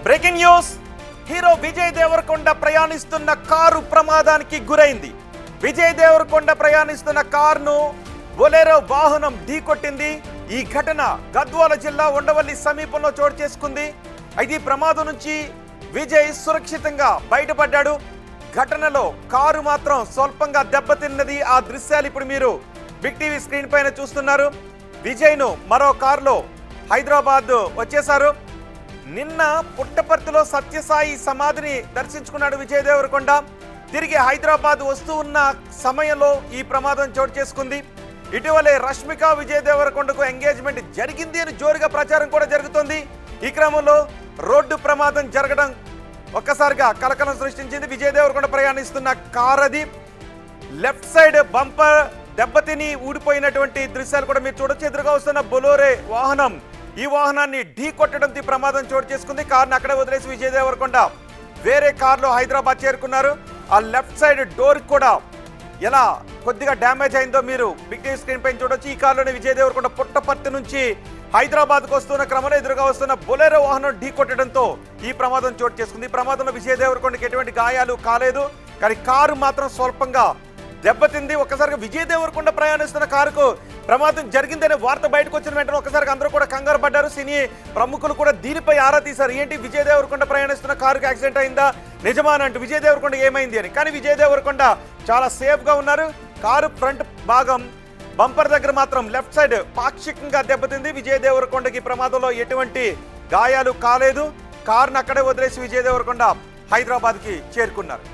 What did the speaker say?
Breaking news. Hero Vijay Devarakonda ప్రయాణిస్తున్న car ప్రమాదానికి గురైంది. విజయ్ దేవరకొండ ప్రయాణిస్తున్న కారును బొలెరో వాహనం ఢీకొట్టింది. ఈ ఘటన గద్వాల జిల్లా ఉండవల్లి సమీపంలో చోటు చేసుకుంది. అయితే ఈ ప్రమాదం నుంచి విజయ్ సురక్షితంగా బయటపడ్డాడు. ఘటనలో కారు మాత్రం స్వల్పంగా దెబ్బతిన్నది. ఆ దృశ్యాలు ఇప్పుడు మీరు బిగ్ టీవీ స్క్రీన్ పైన చూస్తున్నారు. విజయ్ను మరో కారులో హైదరాబాద్ వచ్చేశారు. నిన్న పుట్టపర్తిలో సత్యసాయి సమాధిని దర్శించుకున్నాడు విజయ్ దేవరకొండ. తిరిగి హైదరాబాద్ వస్తూ ఉన్న సమయంలో ఈ ప్రమాదం చోటు చేసుకుంది. ఇటీవలే రష్మిక విజయ్ దేవరకొండకు ఎంగేజ్మెంట్ జరిగింది అని జోరుగా ప్రచారం కూడా జరుగుతోంది. ఈ క్రమంలో రోడ్డు ప్రమాదం జరగడం ఒక్కసారిగా కలకలం సృష్టించింది. విజయ్ దేవరకొండ ప్రయాణిస్తున్న కార్ అది. లెఫ్ట్ సైడ్ బంపర్ దెబ్బతిని ఊడిపోయినటువంటి దృశ్యాలు కూడా మీరు చూడొచ్చు. ఎదురుగా వస్తున్న బొలోరే వాహనం ఈ వాహనాన్ని ఢీ కొట్టడంతో ప్రమాదం చోటు చేసుకుంది. కారును అక్కడే వదిలేసి విజయ్ దేవరకొండ వేరే కారులో హైదరాబాద్ చేరుకున్నారు. ఆ లెఫ్ట్ సైడ్ డోర్ కూడా ఎలా కొద్దిగా డ్యామేజ్ అయిందో మీరు బిగ్ టీవీ స్క్రీన్ పైన చూడొచ్చు. ఈ కారులోనే విజయ్ దేవరకొండ పుట్టపర్తి నుంచి హైదరాబాద్కు వస్తున్న క్రమంలో ఎదురుగా వస్తున్న బొలెరో వాహనం ఢీ కొట్టడంతో ఈ ప్రమాదం చోటు చేసుకుంది. ఈ ప్రమాదంలో విజయ్ దేవరకొండకి ఎటువంటి గాయాలు కాలేదు, కానీ కారు మాత్రం స్వల్పంగా దెబ్బతింది. ఒక్కసారిగా విజయ్ దేవరకొండ ప్రయాణిస్తున్న కారుకు ప్రమాదం జరిగిందనే వార్త బయటకు వచ్చిన వెంటనే ఒక్కసారిగా అందరూ కూడా కంగారు పడ్డారు. సినీ ప్రముఖులు కూడా దీనిపై ఆరా తీశారు. ఏంటి విజయ్ దేవరకొండ ప్రయాణిస్తున్న కారుకి యాక్సిడెంట్ అయిందా, నిజమా అని అంటూ విజయ్ దేవరకొండ ఏమైంది అని. కానీ విజయ్ దేవరకొండ చాలా సేఫ్గా ఉన్నారు. కారు ఫ్రంట్ భాగం బంపర్ దగ్గర మాత్రం లెఫ్ట్ సైడ్ పాక్షికంగా దెబ్బతింది. విజయ్ దేవరకొండకి ప్రమాదంలో ఎటువంటి గాయాలు కాలేదు. కారును అక్కడే వదిలేసి విజయ్ దేవరకొండ హైదరాబాద్కి చేరుకున్నారు.